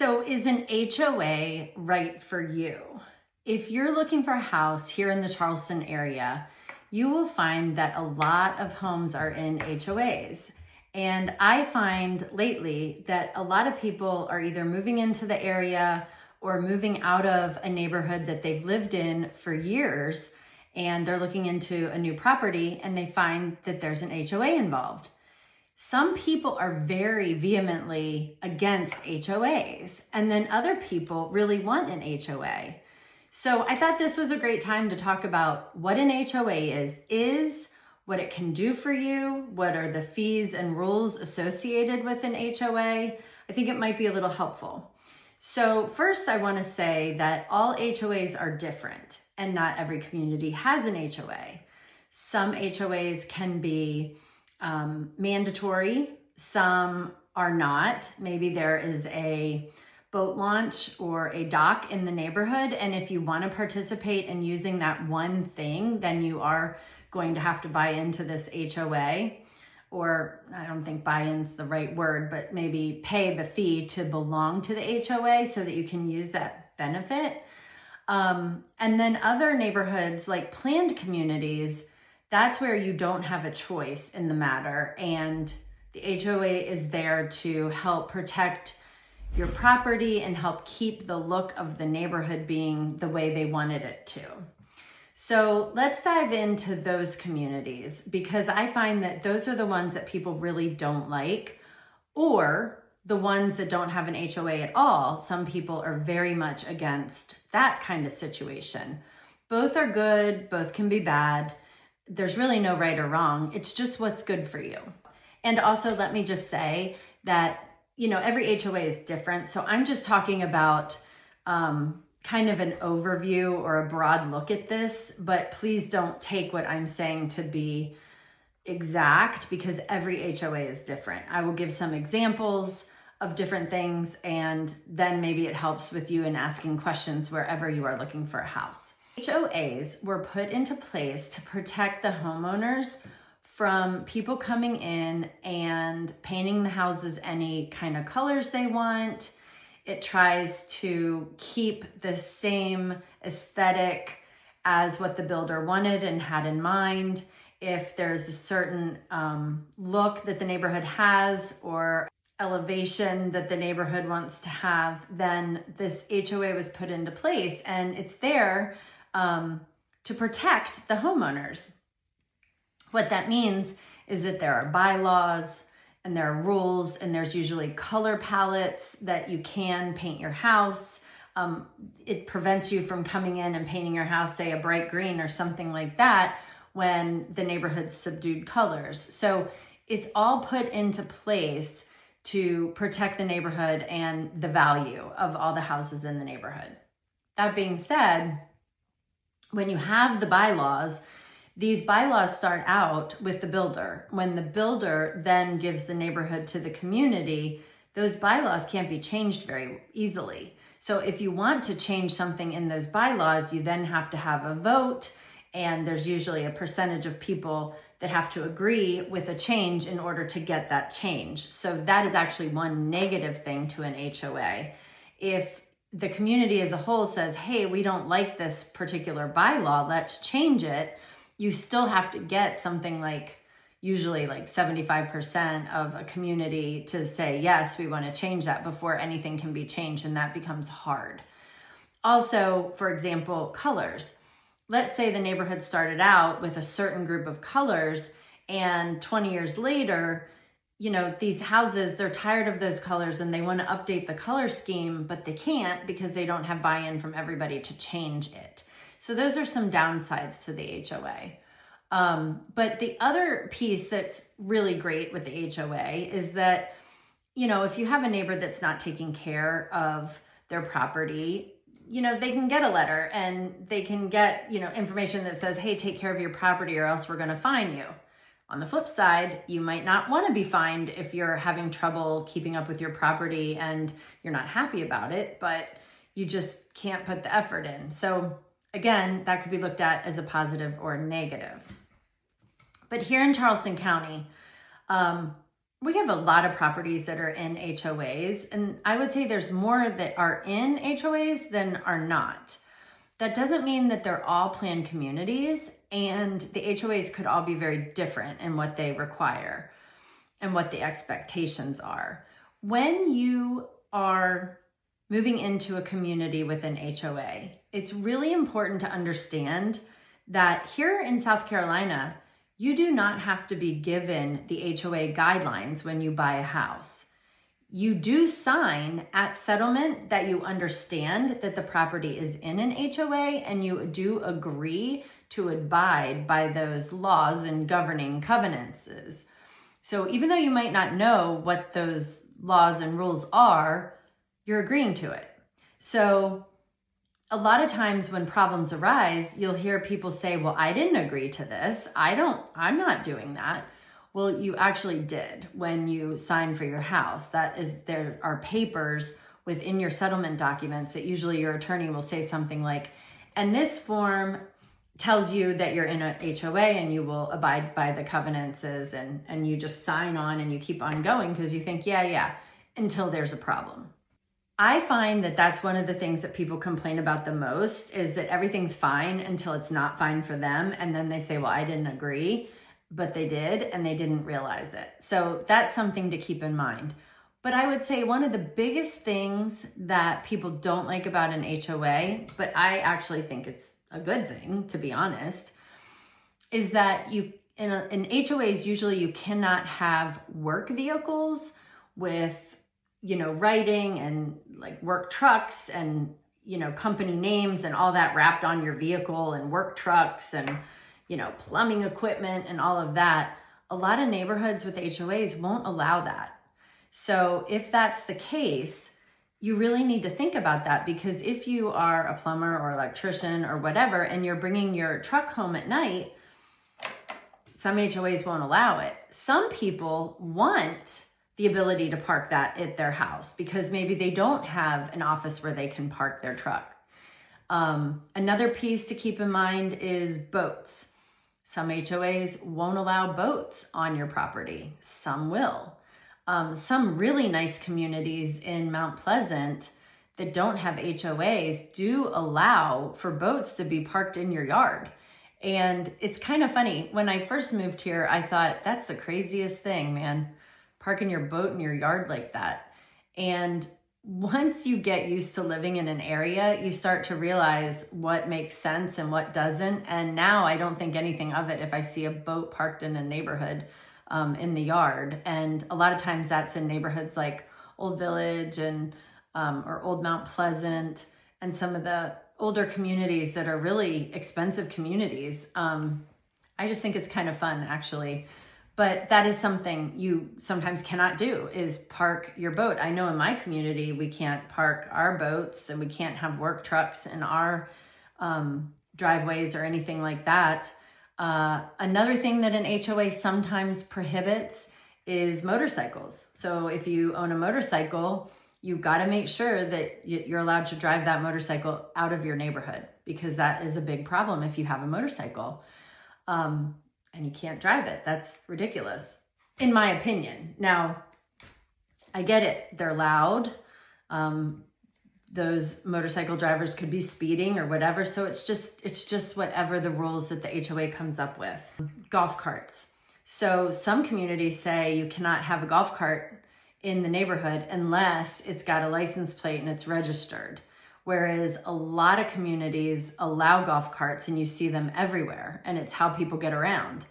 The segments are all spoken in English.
So is an HOA right for you? If you're looking for a house here in the Charleston area, you will find that a lot of homes are in HOAs. And I find lately that a lot of people are either moving into the area or moving out of a neighborhood that they've lived in for years, and they're looking into a new property and they find that there's an HOA involved. Some people are very vehemently against HOAs, and then other people really want an HOA. So I thought this was a great time to talk about what an HOA is, what it can do for you, what are the fees and rules associated with an HOA. I think it might be a little helpful. So first, I want to say that all HOAs are different, and not every community has an HOA. Some HOAs can be mandatory, some are not. Maybe there is a boat launch or a dock in the neighborhood, and if you want to participate in using that one thing, then you are going to have to buy into this HOA, or I don't think buy-in's the right word, but maybe pay the fee to belong to the HOA so that you can use that benefit. And then other neighborhoods like planned communities, that's where you don't have a choice in the matter, and the HOA is there to help protect your property and help keep the look of the neighborhood being the way they wanted it to. So let's dive into those communities, because I find that those are the ones that people really don't like, or the ones that don't have an HOA at all. Some people are very much against that kind of situation. Both are good, both can be bad. There's really no right or wrong. It's just what's good for you. And also, let me just say that, every HOA is different. So I'm just talking about kind of an overview or a broad look at this, but please don't take what I'm saying to be exact, because every HOA is different. I will give some examples of different things, and then maybe it helps with you in asking questions wherever you are looking for a house. HOAs were put into place to protect the homeowners from people coming in and painting the houses any kind of colors they want. It tries to keep the same aesthetic as what the builder wanted and had in mind. If there's a certain look that the neighborhood has or elevation that the neighborhood wants to have, then this HOA was put into place, and it's there to protect the homeowners. What that means is that there are bylaws and there are rules, and there's usually color palettes that you can paint your house. It prevents you from coming in and painting your house, say a bright green or something like that, when the neighborhood's subdued colors. So it's all put into place to protect the neighborhood and the value of all the houses in the neighborhood. That being said, when you have the bylaws, these bylaws start out with the builder. When the builder then gives the neighborhood to the community, those bylaws can't be changed very easily. So if you want to change something in those bylaws, you then have to have a vote, and there's usually a percentage of people that have to agree with a change in order to get that change. So that is actually one negative thing to an HOA. If the community as a whole says, hey, we don't like this particular bylaw, let's change it, you still have to get something like, usually like 75% of a community to say, yes, we want to change that before anything can be changed, and that becomes hard. Also, for example, colors. Let's say the neighborhood started out with a certain group of colors, and 20 years later, these houses, they're tired of those colors and they want to update the color scheme, but they can't because they don't have buy-in from everybody to change it. So those are some downsides to the HOA. But the other piece that's really great with the HOA is that, if you have a neighbor that's not taking care of their property, they can get a letter and they can get, information that says, hey, take care of your property or else we're going to fine you. On the flip side, you might not want to be fined if you're having trouble keeping up with your property and you're not happy about it, but you just can't put the effort in. So again, that could be looked at as a positive or a negative. But here in Charleston County, We have a lot of properties that are in HOAs, and I would say there's more that are in HOAs than are not. That doesn't mean that they're all planned communities, and the HOAs could all be very different in what they require and what the expectations are. When you are moving into a community with an HOA, it's really important to understand that here in South Carolina, you do not have to be given the HOA guidelines when you buy a house. You do sign at settlement that you understand that the property is in an HOA, and you do agree to abide by those laws and governing covenants. So even though you might not know what those laws and rules are, you're agreeing to it. So a lot of times when problems arise, you'll hear people say, well, I didn't agree to this. I'm not doing that. Well, you actually did when you signed for your house. There are papers within your settlement documents that usually your attorney will say something like, and this form tells you that you're in a HOA and you will abide by the covenants, and you just sign on and you keep on going because you think, yeah, until there's a problem. I find that that's one of the things that people complain about the most, is that everything's fine until it's not fine for them. And then they say, well, I didn't agree, but they did, and they didn't realize it. So that's something to keep in mind. But I would say one of the biggest things that people don't like about an HOA, but I actually think it's a good thing, to be honest, is that in HOAs, usually you cannot have work vehicles with writing and like work trucks and, company names and all that wrapped on your vehicle, and work trucks and, plumbing equipment and all of that. A lot of neighborhoods with HOAs won't allow that. So if that's the case, you really need to think about that, because if you are a plumber or electrician or whatever, and you're bringing your truck home at night, some HOAs won't allow it. Some people want the ability to park that at their house because maybe they don't have an office where they can park their truck. Another piece to keep in mind is boats. Some HOAs won't allow boats on your property. Some will. Some really nice communities in Mount Pleasant that don't have HOAs do allow for boats to be parked in your yard. And it's kind of funny. When I first moved here, I thought, that's the craziest thing, man, parking your boat in your yard like that. And once you get used to living in an area, you start to realize what makes sense and what doesn't. And now I don't think anything of it if I see a boat parked in a neighborhood in the yard. And a lot of times that's in neighborhoods like Old Village and or Old Mount Pleasant and some of the older communities that are really expensive communities. I just think it's kind of fun, actually. But that is something you sometimes cannot do, is park your boat. I know in my community, we can't park our boats and we can't have work trucks in our driveways or anything like that. Another thing that an HOA sometimes prohibits is motorcycles. So if you own a motorcycle, you've got to make sure that you're allowed to drive that motorcycle out of your neighborhood, because that is a big problem if you have a motorcycle. And you can't drive it. That's ridiculous, in my opinion. Now, I get it. They're loud. Those motorcycle drivers could be speeding or whatever. So it's just whatever the rules that the HOA comes up with. Golf carts. So some communities say you cannot have a golf cart in the neighborhood unless it's got a license plate and it's registered. Whereas a lot of communities allow golf carts and you see them everywhere, and it's how people get around.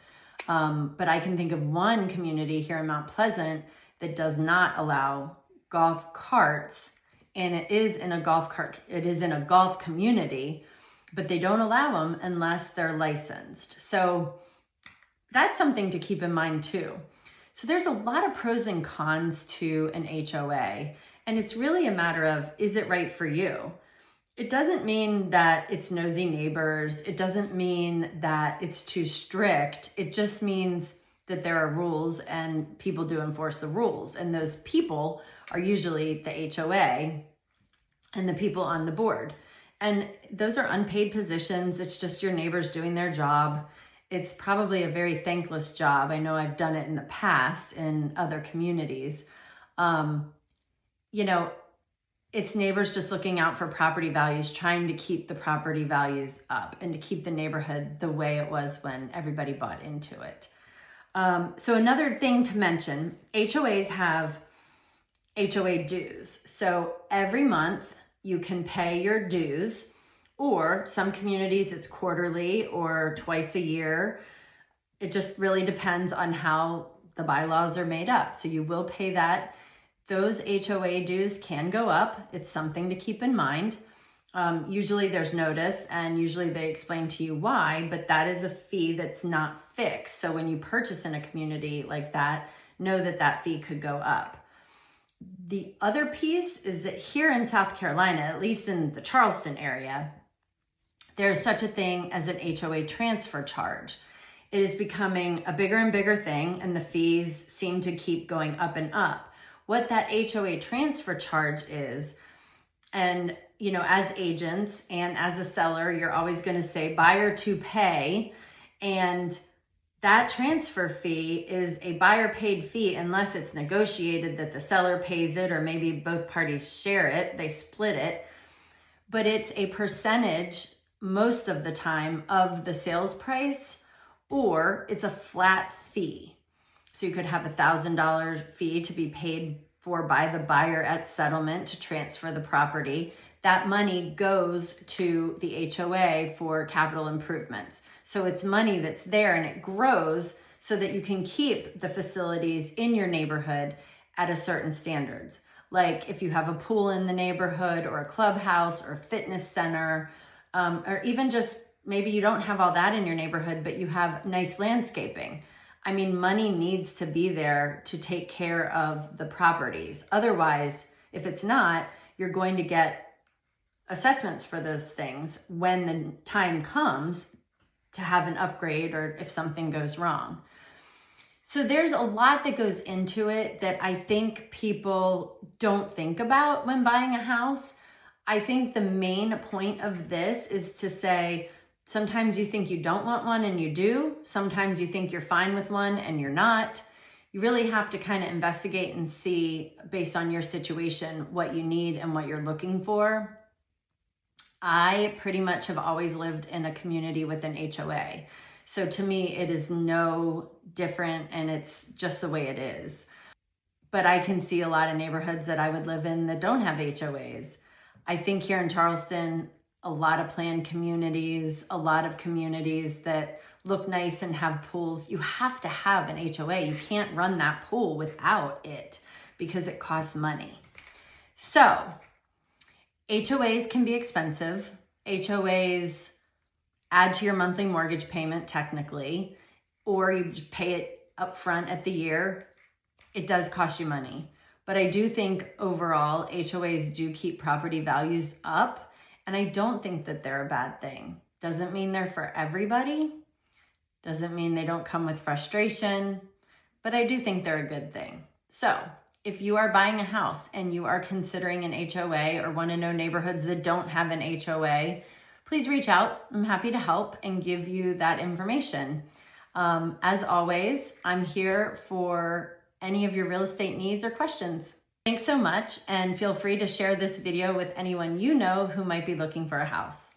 But I can think of one community here in Mount Pleasant that does not allow golf carts, and it is in a golf community, but they don't allow them unless they're licensed. So that's something to keep in mind too. So there's a lot of pros and cons to an HOA, and it's really a matter of, is it right for you? It doesn't mean that it's nosy neighbors. It doesn't mean that it's too strict. It just means that there are rules and people do enforce the rules. And those people are usually the HOA and the people on the board. And those are unpaid positions. It's just your neighbors doing their job. It's probably a very thankless job. I know I've done it in the past in other communities. You know, it's neighbors just looking out for property values, trying to keep the property values up and to keep the neighborhood the way it was when everybody bought into it. So another thing to mention, HOAs have HOA dues. So every month you can pay your dues, or some communities it's quarterly or twice a year. It just really depends on how the bylaws are made up. So you will pay that. Those HOA dues can go up. It's something to keep in mind. Usually there's notice and usually they explain to you why, but that is a fee that's not fixed. So when you purchase in a community like that, know that that fee could go up. The other piece is that here in South Carolina, at least in the Charleston area, there's such a thing as an HOA transfer charge. It is becoming a bigger and bigger thing, and the fees seem to keep going up and up. What that HOA transfer charge is, and you know, as agents and as a seller, you're always going to say buyer to pay, and that transfer fee is a buyer paid fee unless it's negotiated that the seller pays it, or maybe both parties share it, they split it. But it's a percentage most of the time of the sales price, or it's a flat fee. So you could have $1,000 fee to be paid for by the buyer at settlement to transfer the property. That money goes to the HOA for capital improvements. So it's money that's there and it grows so that you can keep the facilities in your neighborhood at a certain standards. Like if you have a pool in the neighborhood or a clubhouse or a fitness center, or even just maybe you don't have all that in your neighborhood, but you have nice landscaping. I mean, money needs to be there to take care of the properties. Otherwise, if it's not, you're going to get assessments for those things when the time comes to have an upgrade or if something goes wrong. So there's a lot that goes into it that I think people don't think about when buying a house. I think the main point of this is to say, sometimes you think you don't want one and you do. Sometimes you think you're fine with one and you're not. You really have to kind of investigate and see, based on your situation, what you need and what you're looking for. I pretty much have always lived in a community with an HOA. So to me, it is no different and it's just the way it is. But I can see a lot of neighborhoods that I would live in that don't have HOAs. I think here in Charleston, a lot of planned communities, a lot of communities that look nice and have pools, you have to have an HOA. You can't run that pool without it because it costs money. So HOAs can be expensive. HOAs add to your monthly mortgage payment technically, or you just pay it up front at the year. It does cost you money. But I do think overall HOAs do keep property values up, and I don't think that they're a bad thing. Doesn't mean they're for everybody. Doesn't mean they don't come with frustration, but I do think they're a good thing. So if you are buying a house and you are considering an HOA or want to know neighborhoods that don't have an HOA, please reach out. I'm happy to help and give you that information. As always, I'm here for any of your real estate needs or questions. Thanks so much, and feel free to share this video with anyone you know who might be looking for a house.